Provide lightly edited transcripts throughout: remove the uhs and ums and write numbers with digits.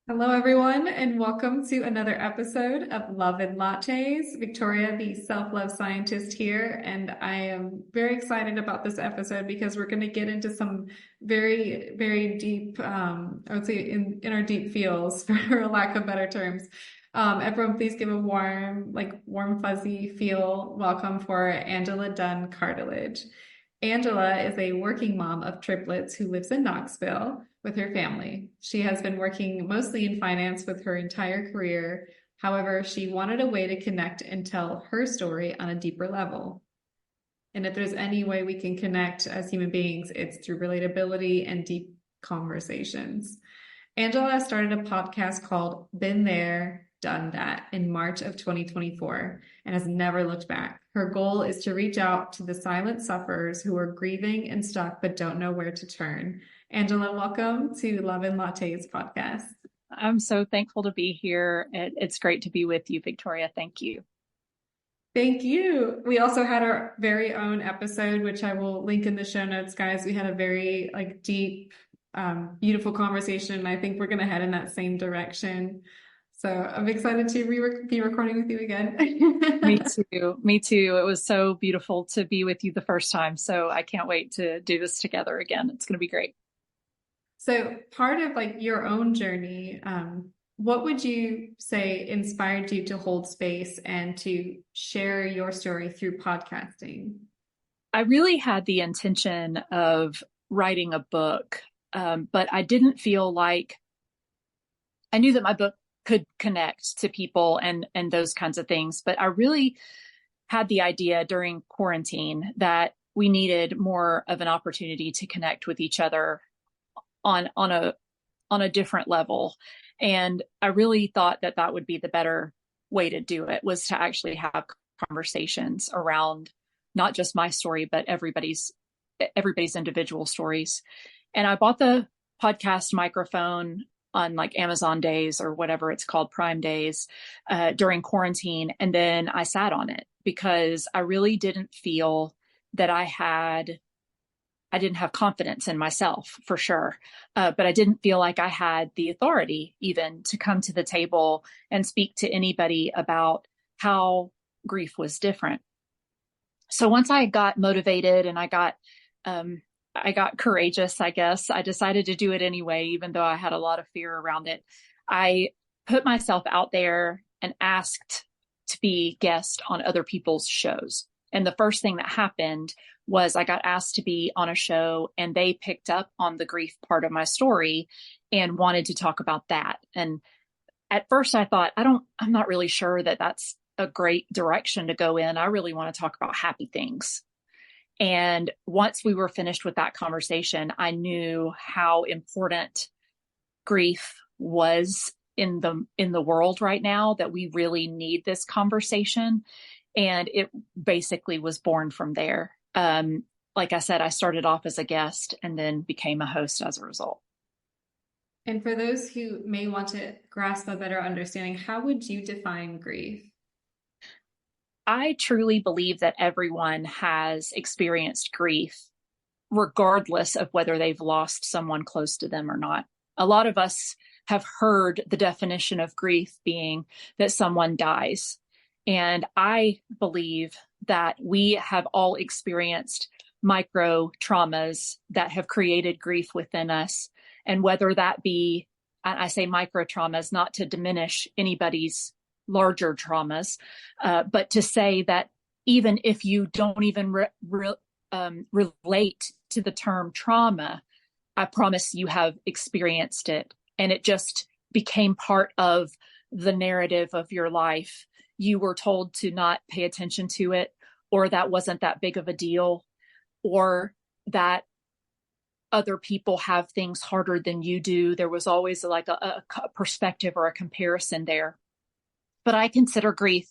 Hello, everyone, and welcome to another episode of Love and Lattes. Victoria, the self-love scientist here, and I am very excited about this episode because we're going to get into some very, very deep, I would say in our deep feels, for lack of better terms. Everyone, please give a warm, fuzzy feel welcome for Angela Dunn Cartilage. Angela is a working mom of triplets who lives in Knoxville with her family. She has been working mostly in finance with her entire career. However, she wanted a way to connect and tell her story on a deeper level. And if there's any way we can connect as human beings, it's through relatability and deep conversations. Angela started a podcast called Been There, Done That in March of 2024 and has never looked back. Her goal is to reach out to the silent sufferers who are grieving and stuck but don't know where to turn. Angela, welcome to Love and Lattes podcast. I'm so thankful to be here. It's great to be with you, Victoria. Thank you. Thank you. We also had our very own episode, which I will link in the show notes, guys. We had a very deep, beautiful conversation. I think we're going to head in that same direction. So I'm excited to be recording with you again. Me too. Me too. It was so beautiful to be with you the first time. So I can't wait to do this together again. It's going to be great. So part of your own journey, what would you say inspired you to hold space and to share your story through podcasting? I really had the intention of writing a book, but I didn't feel like I knew that my book could connect to people and those kinds of things. But I really had the idea during quarantine that we needed more of an opportunity to connect with each other on a different level. And I really thought that would be the better way to do it, was to actually have conversations around not just my story, but everybody's individual stories. And I bought the podcast microphone on Amazon days or whatever it's called, Prime Days, during quarantine. And then I sat on it because I really didn't feel that I didn't have confidence in myself, for sure. But I didn't feel like I had the authority even to come to the table and speak to anybody about how grief was different. So once I got motivated and I got courageous, I guess, I decided to do it anyway, even though I had a lot of fear around it. I put myself out there and asked to be guest on other people's shows. And the first thing that happened was I got asked to be on a show, and they picked up on the grief part of my story and wanted to talk about that. And at first I thought, I'm not really sure that that's a great direction to go in. I really want to talk about happy things. And once we were finished with that conversation, I knew how important grief was in the world right now, that we really need this conversation. And it basically was born from there. Like I said, I started off as a guest and then became a host as a result. And for those who may want to grasp a better understanding, how would you define grief? I truly believe that everyone has experienced grief, regardless of whether they've lost someone close to them or not. A lot of us have heard the definition of grief being that someone dies. And I believe that we have all experienced micro traumas that have created grief within us. And whether that be, I say micro traumas, not to diminish anybody's larger traumas, but to say that even if you don't even relate to the term trauma, I promise you have experienced it. And it just became part of the narrative of your life. You were told to not pay attention to it, or that wasn't that big of a deal, or that other people have things harder than you do. There was always a perspective or a comparison there. But I consider grief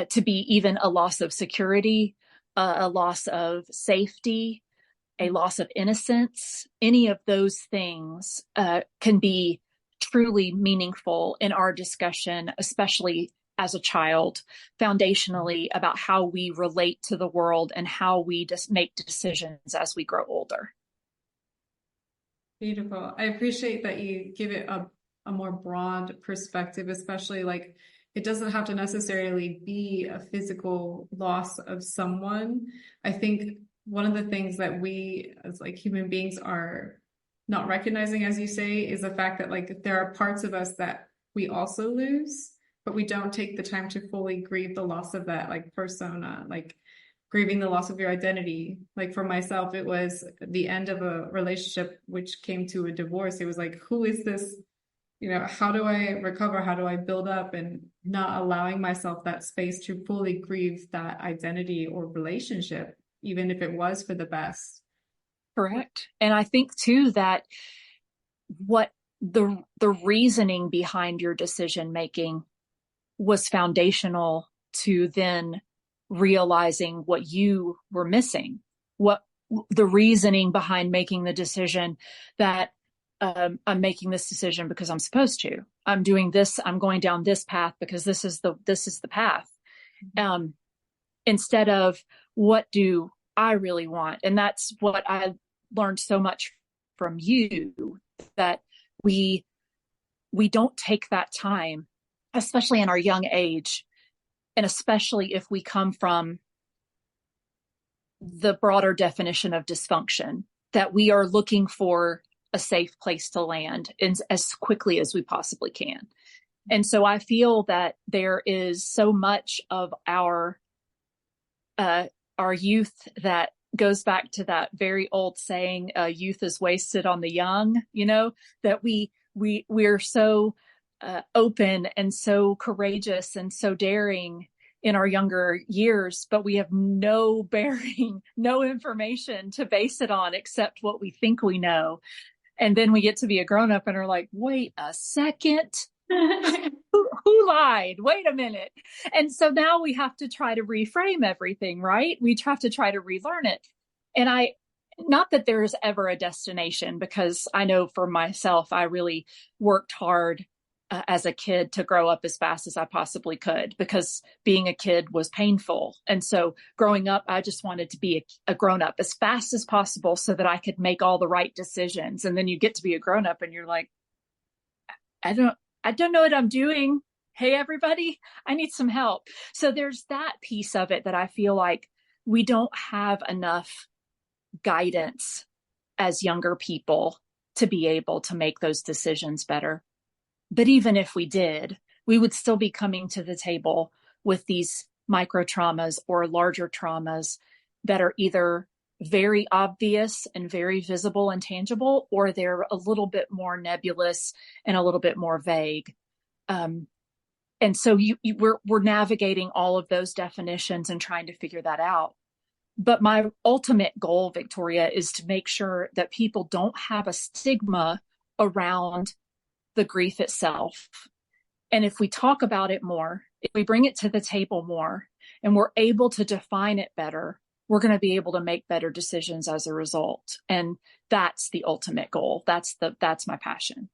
to be even a loss of security, a loss of safety, a loss of innocence. Any of those things can be truly meaningful in our discussion, especially as a child, foundationally about how we relate to the world and how we just make decisions as we grow older. Beautiful. I appreciate that you give it a more broad perspective, especially like it doesn't have to necessarily be a physical loss of someone. I think one of the things that we as like human beings are not recognizing, as you say, is the fact that like there are parts of us that we also lose, but we don't take the time to fully grieve the loss of that like persona, like grieving the loss of your identity. Like for myself, it was the end of a relationship which came to a divorce. It was like, who is this? You know, how do I recover? How do I build up, and not allowing myself that space to fully grieve that identity or relationship, even if it was for the best. Correct. And I think too that what the reasoning behind your decision making was foundational to then realizing what you were missing, what the reasoning behind making the decision that I'm making this decision because I'm supposed to. I'm doing this. I'm going down this path because this is the path. Instead of what do I really want? And that's what I learned so much from you, that we don't take that time, especially in our young age, and especially if we come from the broader definition of dysfunction, that we are looking for a safe place to land as quickly as we possibly can. And so I feel that there is so much of our youth that goes back to that very old saying, youth is wasted on the young, you know, that we're so open and so courageous and so daring in our younger years, but we have no bearing, no information to base it on except what we think we know. And then we get to be a grown up and are like, wait a second, who lied? Wait a minute. And so now we have to try to reframe everything, right? We have to try to relearn it. And not that there is ever a destination, because I know for myself, I really worked hard as a kid to grow up as fast as I possibly could, because being a kid was painful. And so growing up, I just wanted to be a grown up as fast as possible so that I could make all the right decisions. And then you get to be a grown up and you're like, I don't know what I'm doing. Hey, everybody, I need some help. So there's that piece of it that I feel like we don't have enough guidance as younger people to be able to make those decisions better. But even if we did, we would still be coming to the table with these micro traumas or larger traumas that are either very obvious and very visible and tangible, or they're a little bit more nebulous and a little bit more vague. And so we're navigating all of those definitions and trying to figure that out. But my ultimate goal, Victoria, is to make sure that people don't have a stigma around the grief itself. And if we talk about it more, if we bring it to the table more, and we're able to define it better, we're going to be able to make better decisions as a result. And that's the ultimate goal. That's my passion.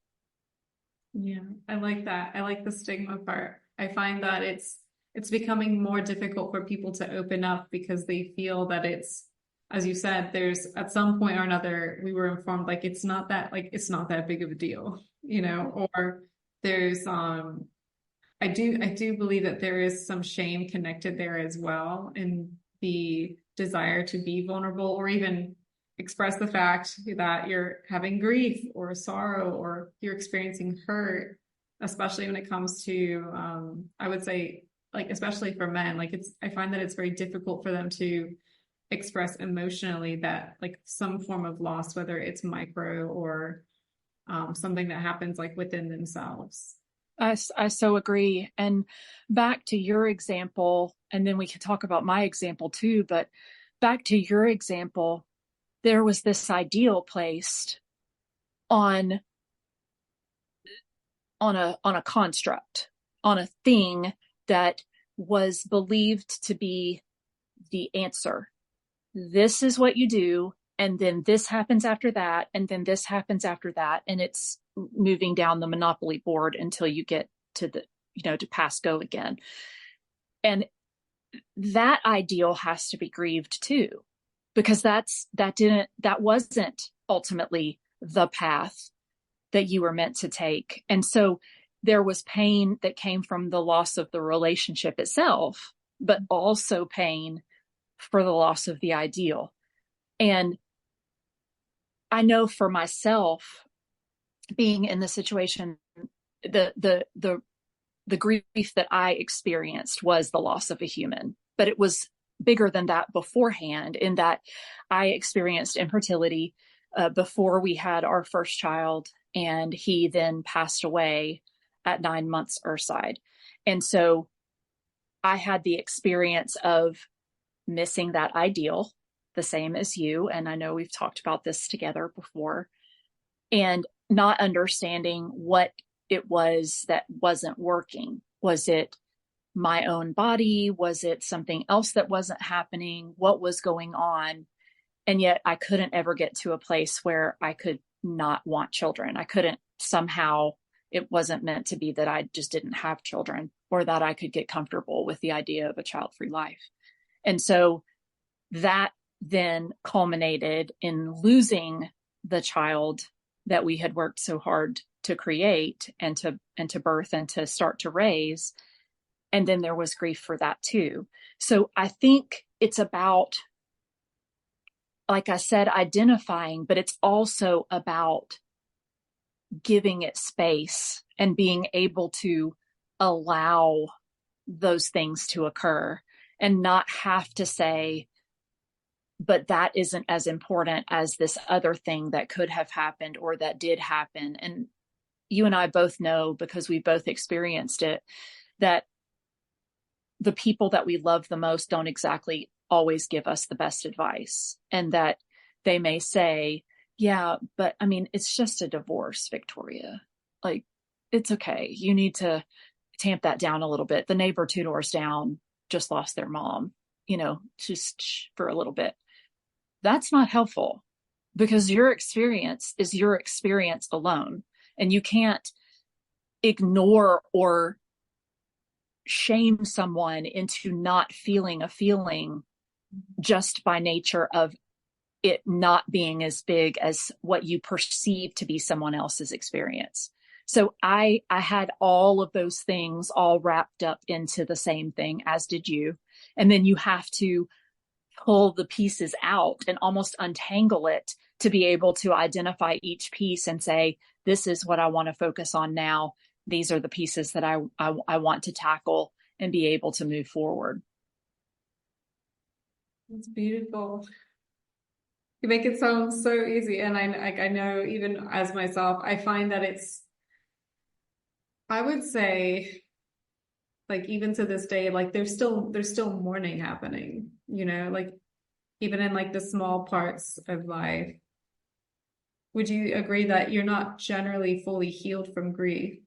Yeah, I like that. I like the stigma part. I find that it's becoming more difficult for people to open up because they feel that it's, as you said, there's at some point or another, we were informed like it's not that big of a deal, you know, or there's I do believe that there is some shame connected there as well, in the desire to be vulnerable or even express the fact that you're having grief or sorrow or you're experiencing hurt, especially when it comes to I would say, like, especially for men, like I find that it's very difficult for them to express emotionally that like some form of loss, whether it's micro or something that happens like within themselves. I so agree. And back to your example, and then we can talk about my example too, but back to your example, there was this ideal placed on a construct, on a thing that was believed to be the answer. This is what you do, and then this happens after that, and then this happens after that, and it's moving down the Monopoly board until you get to to pass go again. And that ideal has to be grieved too, because that wasn't ultimately the path that you were meant to take. And so there was pain that came from the loss of the relationship itself, but also pain for the loss of the ideal. And I know for myself, being in the situation, the grief that I experienced was the loss of a human, but it was bigger than that beforehand, in that I experienced infertility before we had our first child, and he then passed away at 9 months Earthside. And so I had the experience of missing that ideal, the same as you. And I know we've talked about this together before, and not understanding what it was that wasn't working. Was it my own body? Was it something else that wasn't happening? What was going on? And yet I couldn't ever get to a place where I could not want children. I couldn't somehow, it wasn't meant to be that I just didn't have children, or that I could get comfortable with the idea of a child-free life. And so that then culminated in losing the child that we had worked so hard to create and to birth and to start to raise. And then there was grief for that too. So I think it's about, like I said, identifying, but it's also about giving it space and being able to allow those things to occur, and not have to say, but that isn't as important as this other thing that could have happened or that did happen. And you and I both know, because we both experienced it, that the people that we love the most don't exactly always give us the best advice, and that they may say, yeah, but I mean, it's just a divorce, Victoria. Like, it's okay. You need to tamp that down a little bit. The neighbor 2 doors down just lost their mom, just for a little bit. That's not helpful, because your experience is your experience alone, and you can't ignore or shame someone into not feeling a feeling just by nature of it not being as big as what you perceive to be someone else's experience. So I had all of those things all wrapped up into the same thing, as did you. And then you have to pull the pieces out and almost untangle it to be able to identify each piece and say, this is what I want to focus on now. These are the pieces that I want to tackle and be able to move forward. That's beautiful. You make it sound so easy. And I know, even as myself, I find that I would say, like, even to this day, like there's still mourning happening, like even in like the small parts of life. Would you agree that you're not generally fully healed from grief?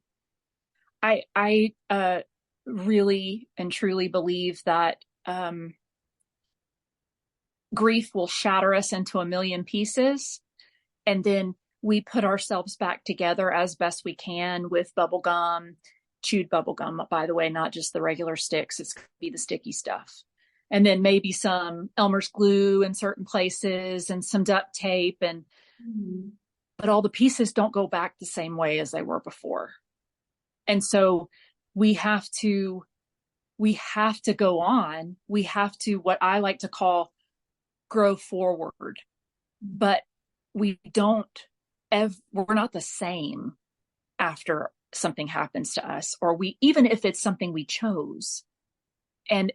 I really and truly believe that grief will shatter us into a million pieces, and then we put ourselves back together as best we can with bubble gum, chewed bubble gum, by the way, not just the regular sticks. It's going to be the sticky stuff. And then maybe some Elmer's glue in certain places and some duct tape, but all the pieces don't go back the same way as they were before. And so we have to go on. We have to, what I like to call, grow forward. But we're not the same after something happens to us, or even if it's something we chose. And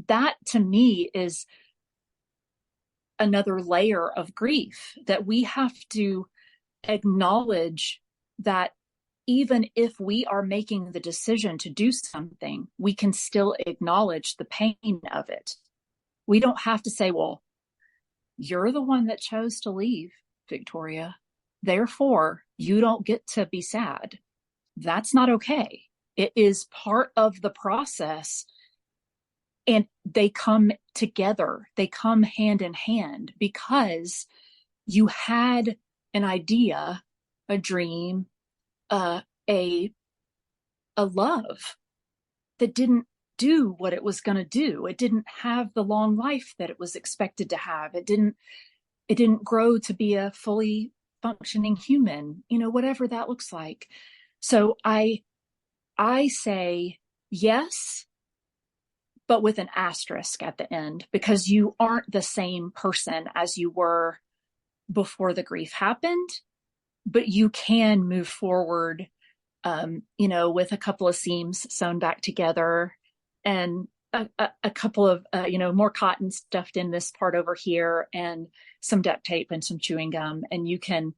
that to me is another layer of grief, that we have to acknowledge that even if we are making the decision to do something, we can still acknowledge the pain of it. We don't have to say, well, you're the one that chose to leave, Victoria. Therefore, you don't get to be sad. That's not okay. It is part of the process. And they come together. They come hand in hand, because you had an idea, a dream, a love that didn't do what it was going to do. It didn't have the long life that it was expected to have. It didn't grow to be a fully functioning human, whatever that looks like. So I say yes, but with an asterisk at the end, because you aren't the same person as you were before the grief happened, but you can move forward, with a couple of seams sewn back together and a couple of, more cotton stuffed in this part over here and some duct tape and some chewing gum. And you can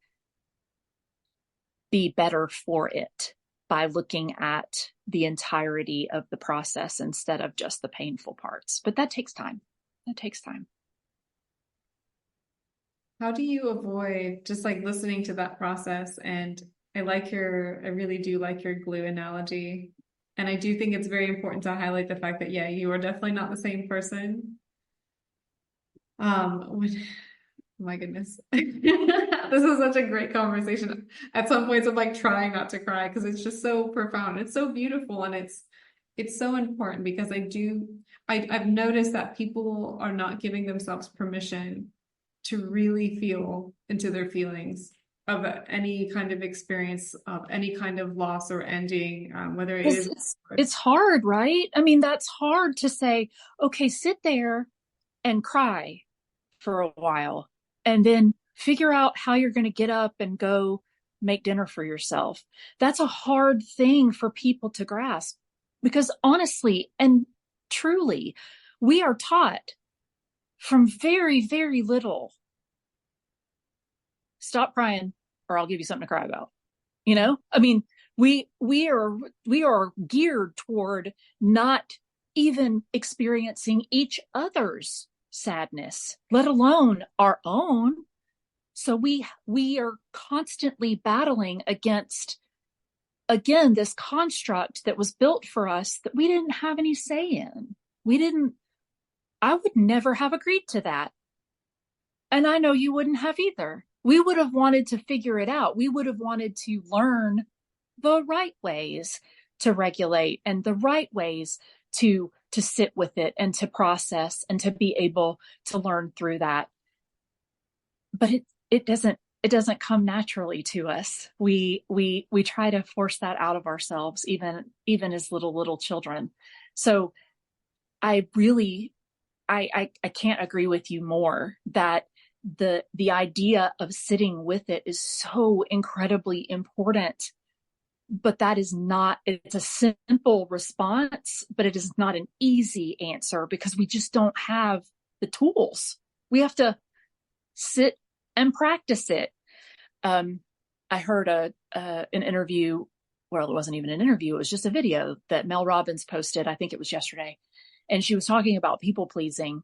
be better for it by looking at the entirety of the process instead of just the painful parts. But that takes time. That takes time. How do you avoid just like listening to that process? And I really do like your glue analogy. And I do think it's very important to highlight the fact that, yeah, you are definitely not the same person. My goodness. This is such a great conversation. At some points I'm like trying not to cry because it's just so profound. It's so beautiful and it's so important because I've noticed that people are not giving themselves permission to really feel into their feelings of any kind of experience of any kind of loss or ending, whether it is. It's hard, right? I mean, that's hard to say, okay, sit there and cry for a while and then figure out how you're going to get up and go make dinner for yourself. That's a hard thing for people to grasp because honestly and truly, we are taught from very, very little, stop crying or I'll give you something to cry about. I mean, we are geared toward not even experiencing each other's sadness, let alone our own. So we are constantly battling against, again, this construct that was built for us that we didn't have any say in. I would never have agreed to that. And I know you wouldn't have either. We would have wanted to figure it out. We would have wanted to learn the right ways to regulate and the right ways to sit with it and to process and to be able to learn through that. But it doesn't come naturally to us. We try to force that out of ourselves, even as little children. So I can't agree with you more that the idea of sitting with it is so incredibly important. But it's a simple response, but it is not an easy answer because we just don't have the tools. We have to sit and practice it. I heard an interview. Well, it wasn't even an interview. It was just a video that Mel Robbins posted. I think it was yesterday. And she was talking about people pleasing.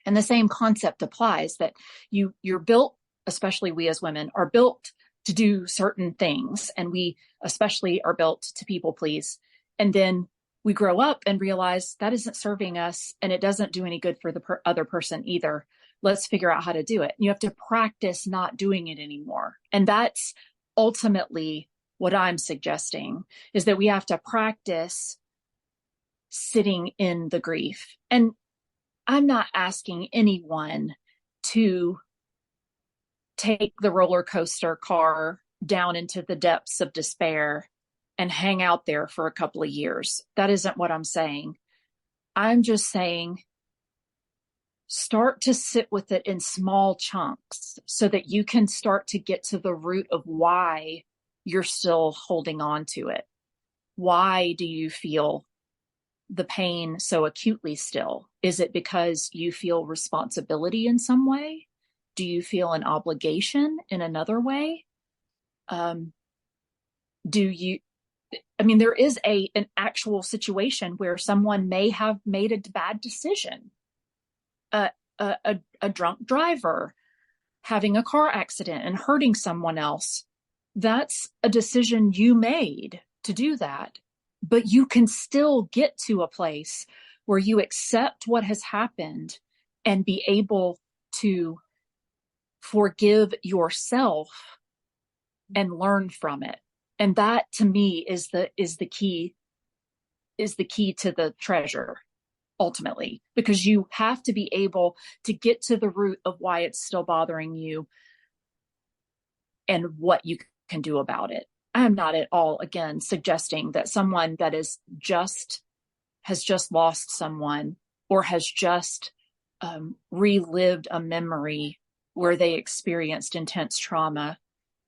And the same concept applies that you're built, especially we as women are built to do certain things. And we especially are built to people please. And then we grow up and realize that isn't serving us and it doesn't do any good for the other person either. Let's figure out how to do it. You have to practice not doing it anymore. And that's ultimately what I'm suggesting is that we have to practice sitting in the grief. And I'm not asking anyone to take the roller coaster car down into the depths of despair and hang out there for a couple of years. That isn't what I'm saying. I'm just saying start to sit with it in small chunks so that you can start to get to the root of why you're still holding on to it. Why do you feel the pain so acutely still? Is it because you feel responsibility in some way? Do you feel an obligation in another way? There is an actual situation where someone may have made a bad decision. A drunk driver having a car accident and hurting someone else. That's a decision you made to do that. But you can still get to a place where you accept what has happened and be able to forgive yourself and learn from it. And that to me is the key to the treasure ultimately, because you have to be able to get to the root of why it's still bothering you and what you can do about it. I'm not at all, again, suggesting that someone that has just lost someone or has just relived a memory where they experienced intense trauma,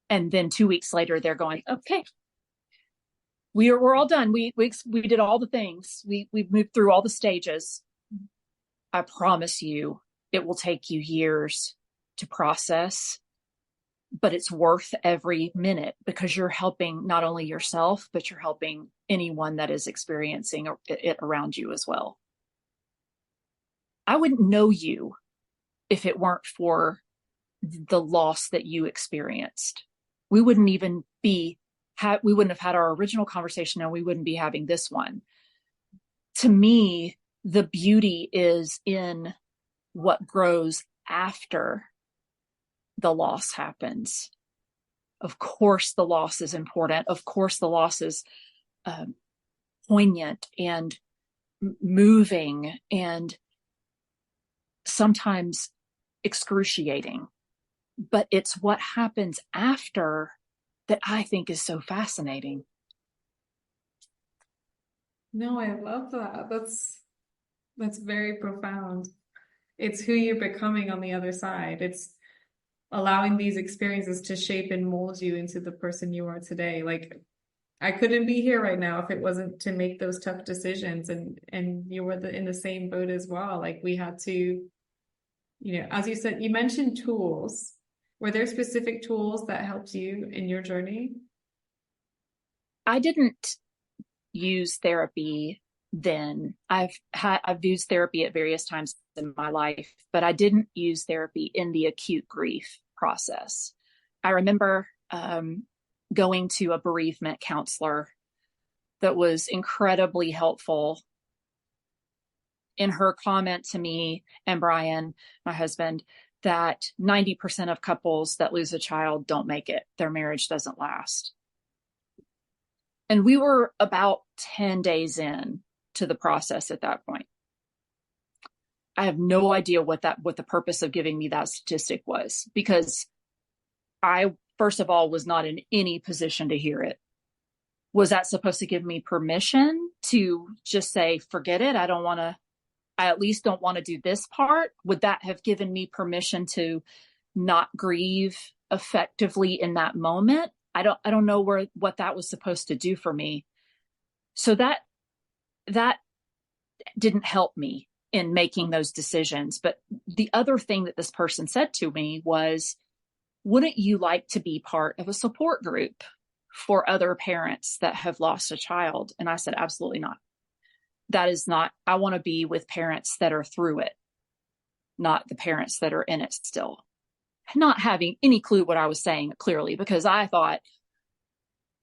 and then 2 weeks later they're going, okay, we're all done. We did all the things. We've moved through all the stages. I promise you, it will take you years to process, but it's worth every minute, because you're helping not only yourself, but you're helping anyone that is experiencing it around you as well. I wouldn't know you if it weren't for the loss that you experienced. We wouldn't even we wouldn't have had our original conversation, and we wouldn't be having this one. To me, the beauty is in what grows after the loss happens. Of course, the loss is important. Of course, the loss is poignant and moving and sometimes excruciating. But it's what happens after that I think is so fascinating. No, I love that. That's very profound. It's who you're becoming on the other side. It's allowing these experiences to shape and mold you into the person you are today. Like, I couldn't be here right now if it wasn't to make those tough decisions, and you were in the same boat as well. Like, we had to, as you said, you mentioned tools. Were there specific tools that helped you in your journey? I didn't use therapy then. I've used therapy at various times in my life, but I didn't use therapy in the acute grief process. I remember going to a bereavement counselor that was incredibly helpful in her comment to me and Brian, my husband, that 90% of couples that lose a child don't make it. Their marriage doesn't last. And we were about 10 days in to the process at that point. I have no idea what the purpose of giving me that statistic was, because I, first of all, was not in any position to hear it. Was that supposed to give me permission to just say, forget it? I at least don't want to do this part. Would that have given me permission to not grieve effectively in that moment? I don't know what that was supposed to do for me. So that didn't help me in making those decisions. But the other thing that this person said to me was, wouldn't you like to be part of a support group for other parents that have lost a child? And I said, absolutely not. That is not, I want to be with parents that are through it, not the parents that are in it still. Not having any clue what I was saying clearly, because I thought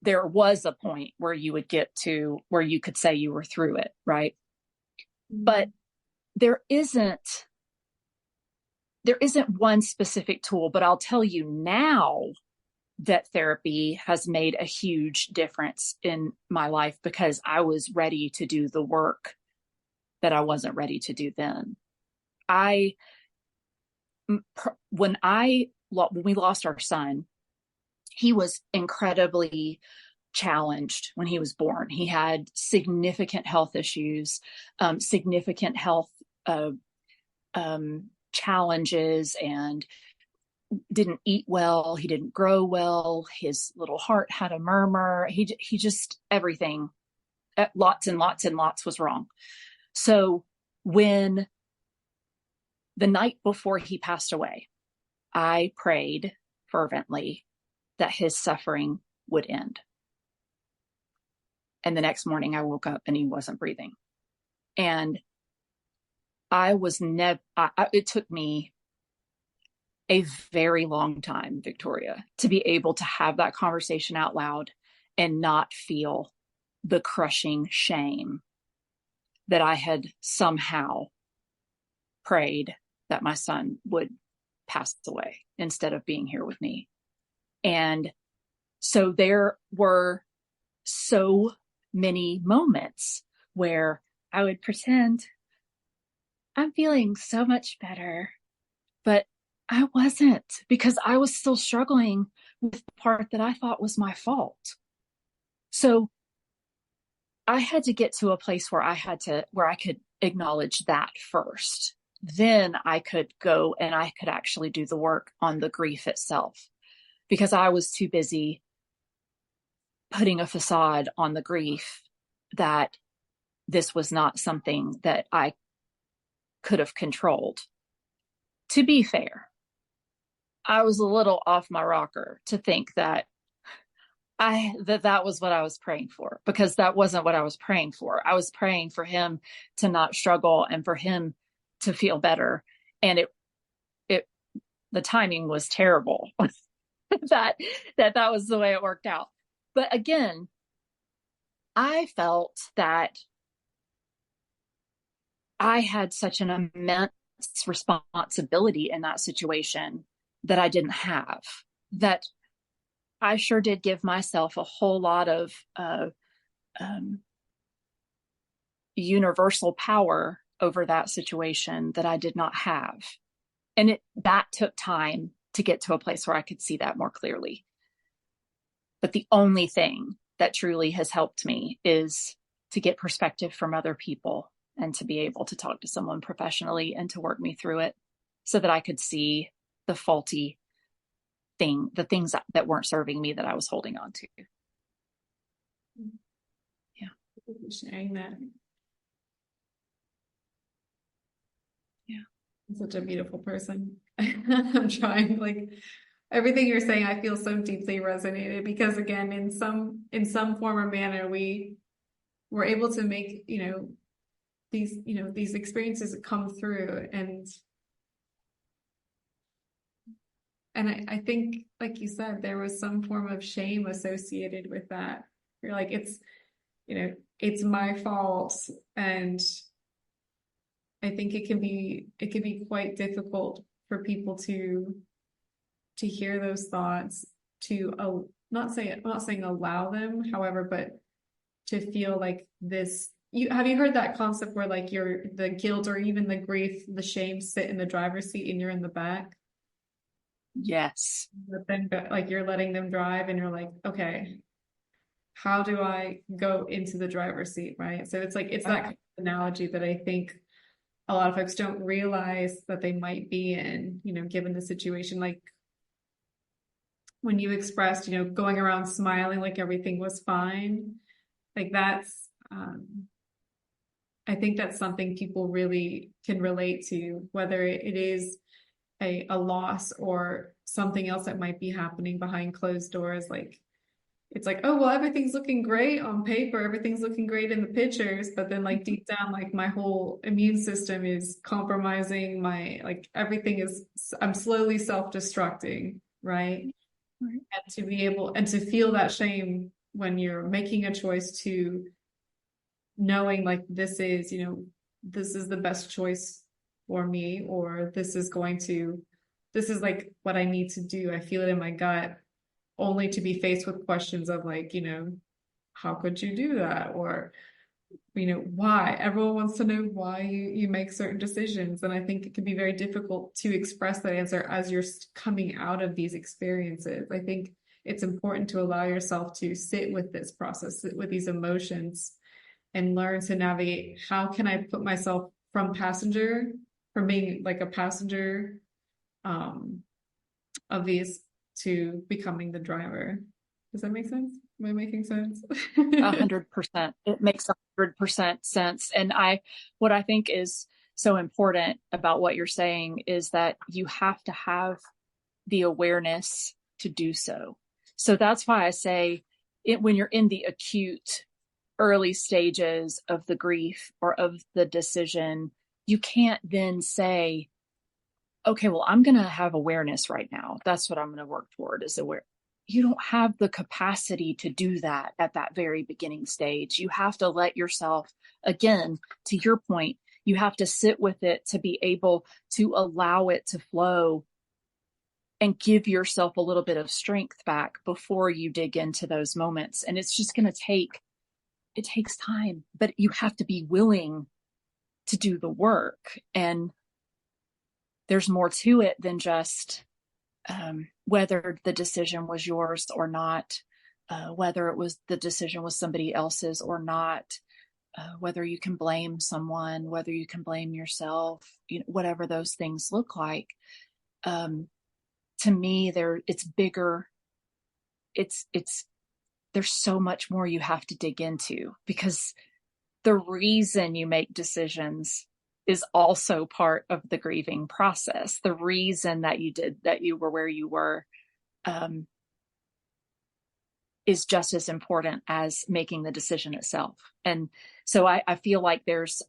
there was a point where you would get to where you could say you were through it, right? But there isn't one specific tool, but I'll tell you now that therapy has made a huge difference in my life, because I was ready to do the work that I wasn't ready to do then. When we lost our son, he was incredibly challenged when he was born. He had significant health issues, significant health challenges, and didn't eat well. He didn't grow well. His little heart had a murmur. He just, everything, lots and lots and lots was wrong. So when the night before he passed away, I prayed fervently that his suffering would end. And the next morning I woke up and he wasn't breathing. And it took me a very long time, Victoria, to be able to have that conversation out loud and not feel the crushing shame that I had somehow prayed that my son would pass away instead of being here with me. And so there were so many moments where I would pretend I'm feeling so much better, but I wasn't, because I was still struggling with the part that I thought was my fault. So I had to get to a place where I could acknowledge that first. Then I could go and I could actually do the work on the grief itself, because I was too busy putting a facade on the grief that this was not something that I could have controlled. To be fair, I was a little off my rocker to think that that was what I was praying for, because that wasn't what I was praying for. I was praying for him to not struggle and for him to feel better. And the timing was terrible that was the way it worked out. But again, I felt that I had such an immense responsibility in that situation that I didn't have, that I sure did give myself a whole lot of universal power over that situation that I did not have. And that took time to get to a place where I could see that more clearly. But the only thing that truly has helped me is to get perspective from other people and to be able to talk to someone professionally and to work me through it so that I could see the faulty the things that weren't serving me that I was holding on to. Yeah. Thank you for sharing that. Yeah. I'm such a beautiful person. I'm trying, like, everything you're saying, I feel so deeply resonated, because again, in some form or manner, we were able to make, these experiences come through, and I think, like you said, there was some form of shame associated with that. You're like, it's my fault. And I think it can be quite difficult for people to hear those thoughts, to I'm not saying allow them, however, but to feel like this. Have you heard that concept where, like, the guilt or even the grief, the shame sit in the driver's seat and you're in the back? Yes. But then, like, you're letting them drive and you're like, okay, how do I go into the driver's seat, right? So it's like, it's that kind of analogy that I think a lot of folks don't realize that they might be in, given the situation. Like when you expressed, going around smiling like everything was fine, like that's, I think that's something people really can relate to, whether it is a loss or something else that might be happening behind closed doors. Like, it's like, oh, well, everything's looking great on paper, everything's looking great in the pictures, but then, like, deep down, like, my whole immune system is compromising, I'm slowly self-destructing, right? And to be able and to feel that shame when you're making a choice, to knowing, like, this is the best choice for me, or this is like what I need to do. I feel it in my gut, only to be faced with questions of, like, how could you do that? Or, why? Everyone wants to know why you make certain decisions. And I think it can be very difficult to express that answer as you're coming out of these experiences. I think it's important to allow yourself to sit with this process, sit with these emotions, and learn to navigate. How can I put myself from being like a passenger of these, to becoming the driver? Does that make sense? Am I making sense? 100%. It makes 100% sense. And what I think is so important about what you're saying is that you have to have the awareness to do so. So that's why I say when you're in the acute early stages of the grief or of the decision, you can't then say, okay, well, I'm going to have awareness right now. That's what I'm going to work toward, is aware. You don't have the capacity to do that at that very beginning stage. You have to let yourself, again, to your point, you have to sit with it to be able to allow it to flow and give yourself a little bit of strength back before you dig into those moments. And it's just going to it takes time, but you have to be willing to do the work. And there's more to it than just whether the decision was yours or not, whether it was the decision was somebody else's or not, whether you can blame someone, whether you can blame yourself, whatever those things look like. To me, it's bigger. There's so much more you have to dig into, because the reason you make decisions is also part of the grieving process. The reason that you were where you were, is just as important as making the decision itself. And so I feel like there's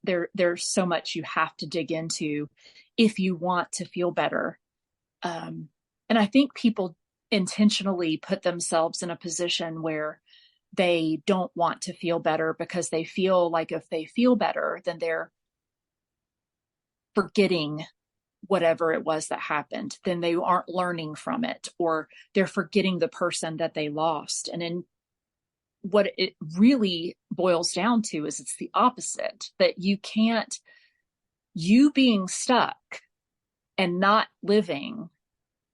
so much you have to dig into if you want to feel better. And I think people intentionally put themselves in a position where they don't want to feel better because they feel like if they feel better, then they're forgetting whatever it was that happened. Then they aren't learning from it, or they're forgetting the person that they lost. And in what it really boils down to is it's the opposite, that you being stuck and not living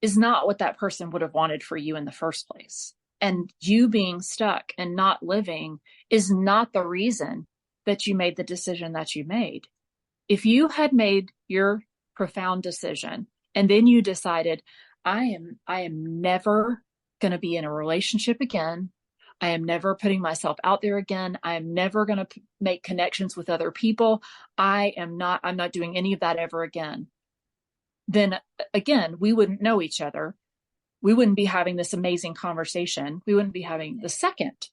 is not what that person would have wanted for you in the first place. And you being stuck and not living is not the reason that you made the decision that you made. If you had made your profound decision and then you decided, I am never going to be in a relationship again. I am never putting myself out there again. I am never going to make connections with other people. I'm not doing any of that ever again. Then again, we wouldn't know each other. We wouldn't be having this amazing conversation. We wouldn't be having the second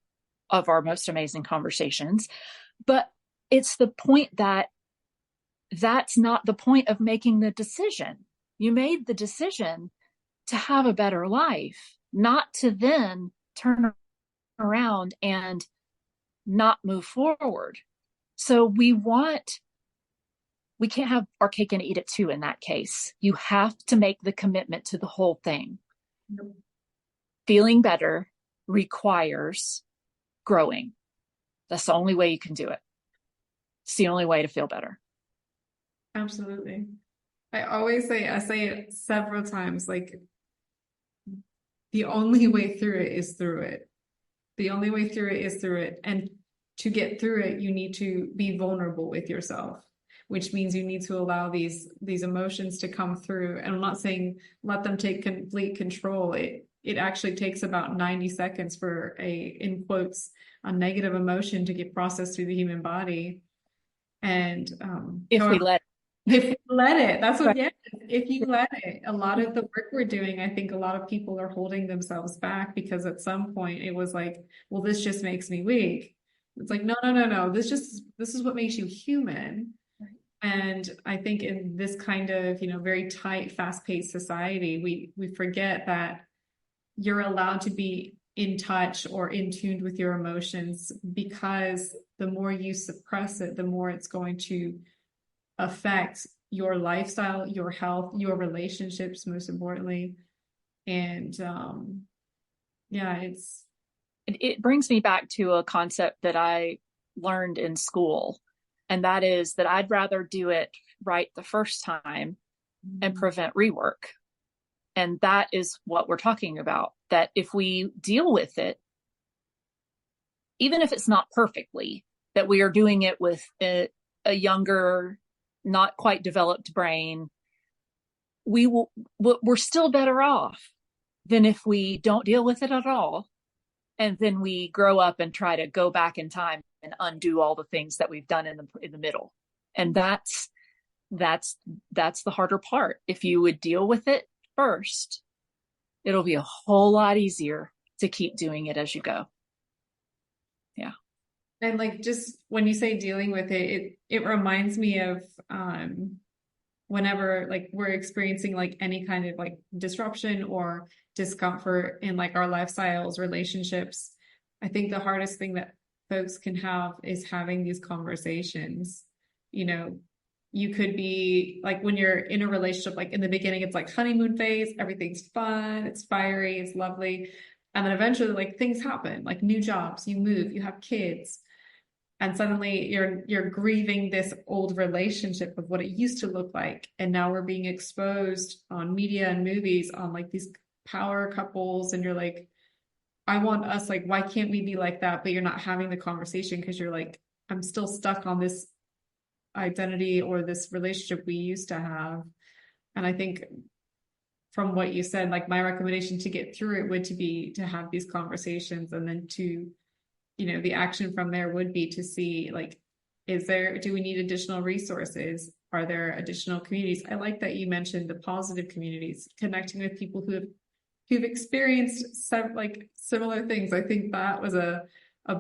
of our most amazing conversations. But it's the point that's not the point of making the decision. You made the decision to have a better life, not to then turn around and not move forward. So we can't have our cake and eat it too in that case. You have to make the commitment to the whole thing. Nope. Feeling better requires growing. That's the only way you can do it. It's the only way to feel better. Absolutely. I say it several times, like the only way through it is through it. The only way through it is through it. And to get through it, you need to be vulnerable with yourself, which means you need to allow these emotions to come through. And I'm not saying let them take complete control. It actually takes about 90 seconds for in quotes, a negative emotion to get processed through the human body. And if we let it, that's what, yeah, if you let it. A lot of the work we're doing, I think a lot of people are holding themselves back because at some point it was like, well, this just makes me weak. It's like, no. This is what makes you human. Right. And I think in this kind of, very tight, fast-paced society, we forget that you're allowed to be in touch or in tune with your emotions, because the more you suppress it, the more it's going to affect your lifestyle, your health, your relationships, most importantly. And it brings me back to a concept that I learned in school, and that is that I'd rather do it right the first time and prevent rework. And that is what we're talking about, that if we deal with it, even if it's not perfectly, that we are doing it with a younger, not quite developed brain, we're still better off than if we don't deal with it at all. And then we grow up and try to go back in time and undo all the things that we've done in the middle. And that's the harder part. If you would deal with it first, it'll be a whole lot easier to keep doing it as you go. Yeah. And like, just when you say dealing with it, it reminds me of whenever like we're experiencing like any kind of like disruption or discomfort in like our lifestyles, relationships. I think the hardest thing that folks can have is having these conversations. You could be like, when you're in a relationship, like in the beginning, it's like honeymoon phase, everything's fun, it's fiery, it's lovely. And then eventually like things happen, like new jobs, you move, you have kids. and suddenly you're grieving this old relationship of what it used to look like, and now we're being exposed on media and movies on like these power couples, and you're like, I want us, like, why can't we be like that? But you're not having the conversation because you're like, I'm still stuck on this identity or this relationship we used to have. And I think from what you said, like my recommendation to get through it would to be to have these conversations, and then to, the action from there would be to see, like, do we need additional resources? Are there additional communities? I like that you mentioned the positive communities, connecting with people who've experienced like similar things. I think that was a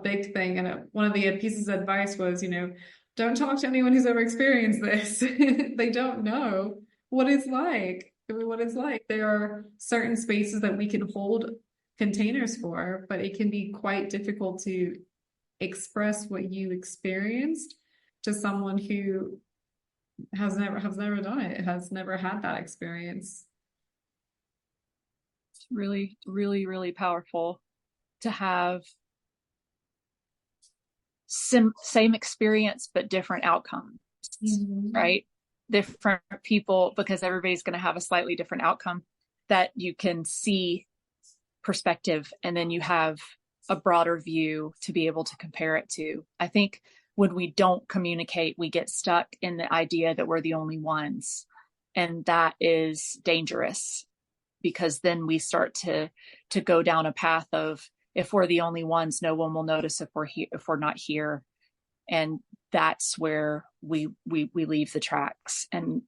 big thing. And one of the pieces of advice was, don't talk to anyone who's ever experienced this. They don't know what it's like. What it's like. There are certain spaces that we can hold containers for, but it can be quite difficult to express what you experienced to someone who has never done it, has never had that experience. It's really, really, really powerful to have same experience but different outcomes, right? Different people, because everybody's going to have a slightly different outcome, that you can see perspective, and then you have a broader view to be able to compare it to. I think when we don't communicate, we get stuck in the idea that we're the only ones, and that is dangerous, because then we start to go down a path of, if we're the only ones, no one will notice if we're not here. And that's where we leave the tracks. And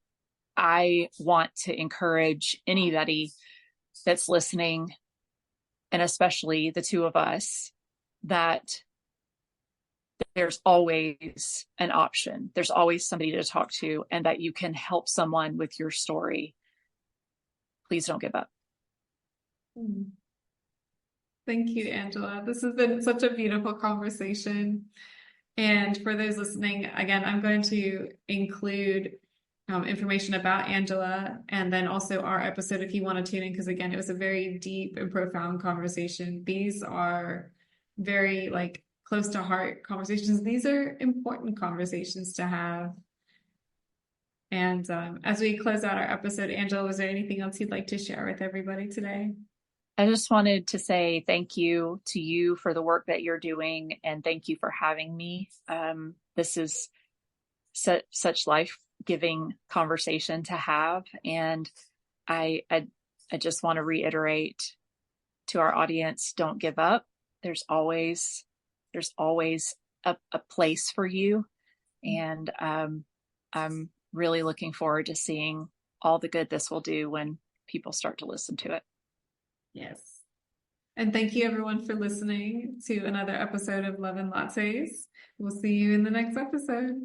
I want to encourage anybody that's listening, and especially the two of us, that there's always an option. There's always somebody to talk to, and that you can help someone with your story. Please don't give up. Thank you, Angela. This has been such a beautiful conversation. And for those listening, again, I'm going to include information about Angela, and then also our episode if you want to tune in, because again, it was a very deep and profound conversation. These are very like close to heart conversations. These are important conversations to have. And as we close out our episode, Angela, was there anything else you'd like to share with everybody today? I just wanted to say thank you to you for the work that you're doing, and thank you for having me. This is such life-giving conversation to have, and I just want to reiterate to our audience: don't give up. There's always a place for you, and I'm really looking forward to seeing all the good this will do when people start to listen to it. Yes. And thank you everyone for listening to another episode of Love and Lattes. We'll see you in the next episode.